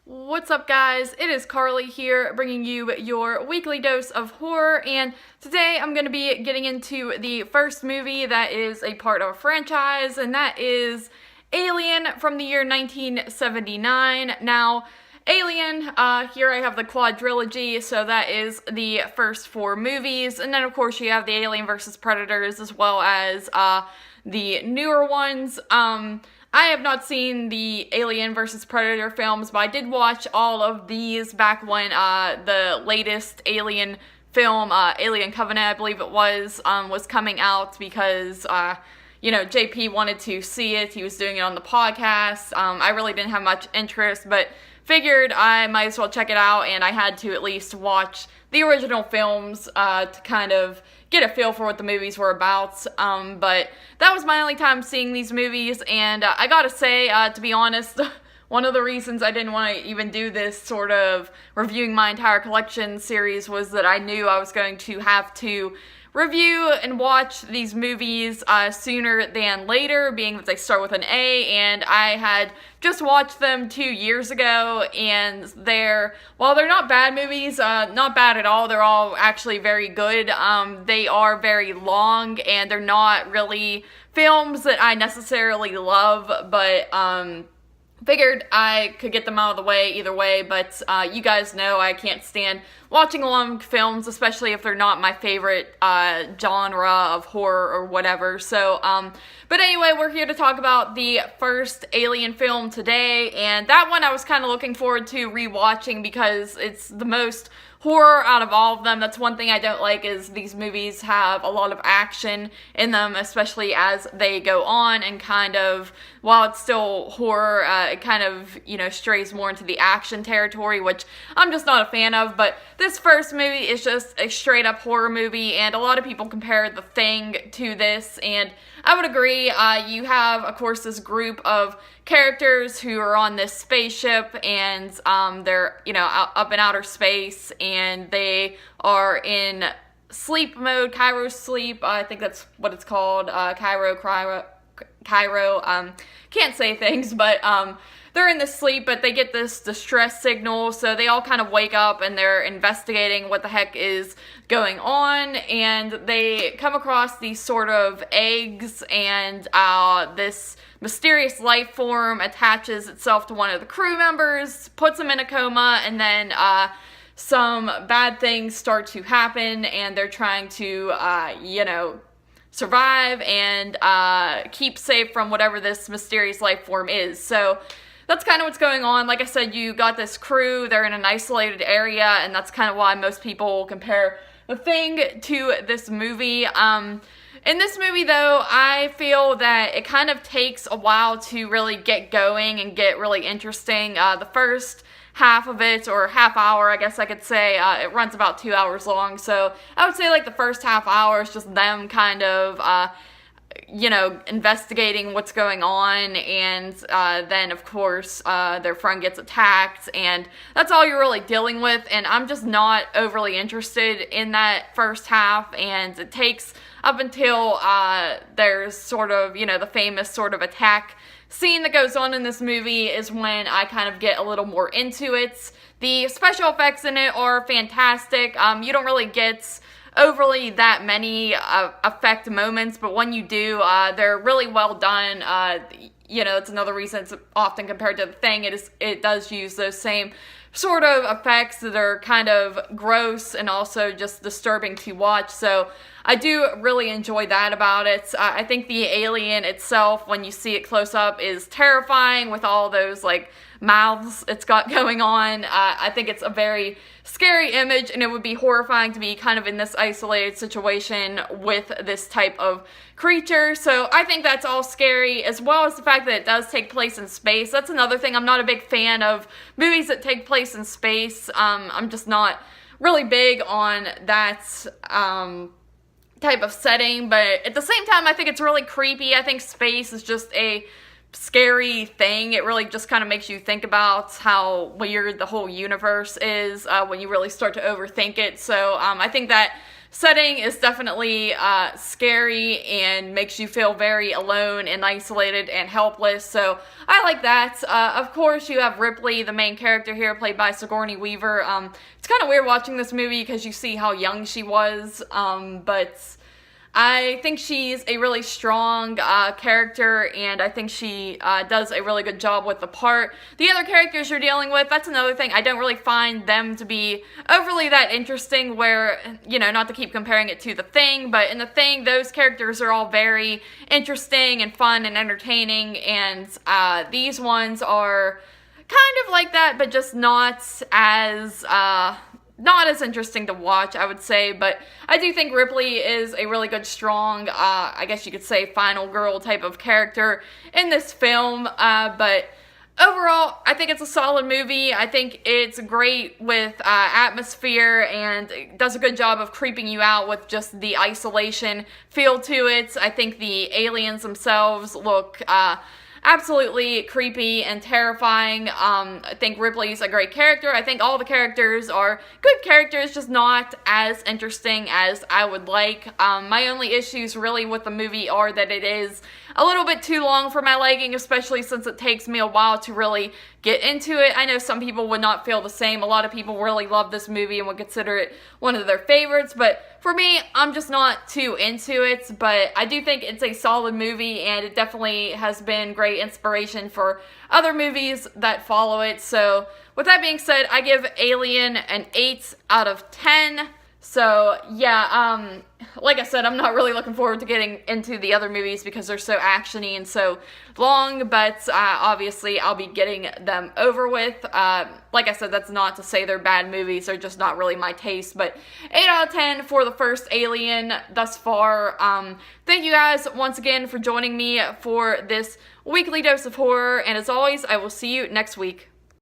What's up, guys? It is Carly here, bringing you your weekly dose of horror, and today I'm going to be getting into the first movie that is a part of a franchise, and that is Alien from the year 1979. Now, Alien, here I have the quadrilogy, so that is the first four movies, and then of course you have the Alien vs. Predators as well as the newer ones. I have not seen the Alien vs. Predator films, but I did watch all of these back when the latest Alien film, Alien Covenant, I believe it was coming out because, JP wanted to see it. He was doing it on the podcast. I really didn't have much interest, but figured I might as well check it out, and I had to at least watch the original films to kind of get a feel for what the movies were about, but that was my only time seeing these movies, and I gotta say, to be honest, one of the reasons I didn't want to even do this sort of reviewing my entire collection series was that I knew I was going to have to review and watch these movies sooner than later, being that they start with an A, and I had just watched them 2 years ago, and while they're not bad movies, not bad at all, they're all actually very good. They are very long, and they're not really films that I necessarily love, but figured I could get them out of the way either way, but you guys know I can't stand watching long films, especially if they're not my favorite genre of horror or whatever. So, but anyway, we're here to talk about the first Alien film today, and that one I was kind of looking forward to rewatching because it's the most horror out of all of them. That's one thing I don't like, is these movies have a lot of action in them, especially as they go on, and kind of, while it's still horror, it kind of, strays more into the action territory, which I'm just not a fan of. But this first movie is just a straight up horror movie, and a lot of people compare The Thing to this, and I would agree. You have, of course, this group of characters who are on this spaceship, and they're, up in outer space, and they are in sleep mode, Cairo sleep, I think that's what it's called, Cairo, can't say things, but they're in this sleep, but they get this distress signal, so they all kind of wake up and they're investigating what the heck is going on, and they come across these sort of eggs, and this mysterious life form attaches itself to one of the crew members, puts them in a coma, and then some bad things start to happen, and they're trying to, survive and keep safe from whatever this mysterious life form is. So that's kind of what's going on. Like I said, you got this crew, they're in an isolated area, and that's kind of why most people compare The Thing to this movie. In this movie, though, I feel that it kind of takes a while to really get going and get really interesting. The first half of it, or half hour, I guess I could say, it runs about 2 hours long, so I would say like the first half hour is just them kind of investigating what's going on, and then of course their friend gets attacked, and that's all you're really dealing with, and I'm just not overly interested in that first half, and it takes up until there's sort of, the famous sort of attack scene that goes on in this movie is when I kind of get a little more into it. The special effects in it are fantastic. You don't really get overly that many effect moments, but when you do, they're really well done. It's another reason it's often compared to The Thing. It does use those same sort of effects that are kind of gross and also just disturbing to watch, so I do really enjoy that about it. I think the alien itself, when you see it close up, is terrifying with all those, mouths it's got going on. I think it's a very scary image, and it would be horrifying to be kind of in this isolated situation with this type of creature, so I think that's all scary, as well as the fact that it does take place in space. That's another thing. I'm not a big fan of movies that take place in space. I'm just not really big on that type of setting, but at the same time, I think it's really creepy. I think space is just a scary thing. It really just kind of makes you think about how weird the whole universe is when you really start to overthink it. So I think that setting is definitely scary and makes you feel very alone and isolated and helpless, so I like that. Of course, you have Ripley, the main character here, played by Sigourney Weaver. It's kind of weird watching this movie because you see how young she was, but I think she's a really strong character, and I think she does a really good job with the part. The other characters you're dealing with, that's another thing. I don't really find them to be overly that interesting where, you know, not to keep comparing it to The Thing, but in The Thing, those characters are all very interesting and fun and entertaining, and these ones are kind of like that, but just not as interesting to watch, I would say, but I do think Ripley is a really good, strong, I guess you could say final girl type of character in this film, but overall, I think it's a solid movie. I think it's great with atmosphere and it does a good job of creeping you out with just the isolation feel to it. I think the aliens themselves look absolutely creepy and terrifying. I think Ripley's a great character. I think all the characters are good characters, just not as interesting as I would like. My only issues really with the movie are that it is a little bit too long for my liking, especially since it takes me a while to really get into it. I know some people would not feel the same. A lot of people really love this movie and would consider it one of their favorites, but for me, I'm just not too into it, but I do think it's a solid movie, and it definitely has been great inspiration for other movies that follow it. So with that being said, I give Alien an 8 out of 10. So yeah, like I said, I'm not really looking forward to getting into the other movies because they're so actiony and so long, but obviously I'll be getting them over with. Like I said, that's not to say they're bad movies, they're just not really my taste, but 8 out of 10 for the first Alien thus far. Thank you guys once again for joining me for this weekly dose of horror, and as always, I will see you next week.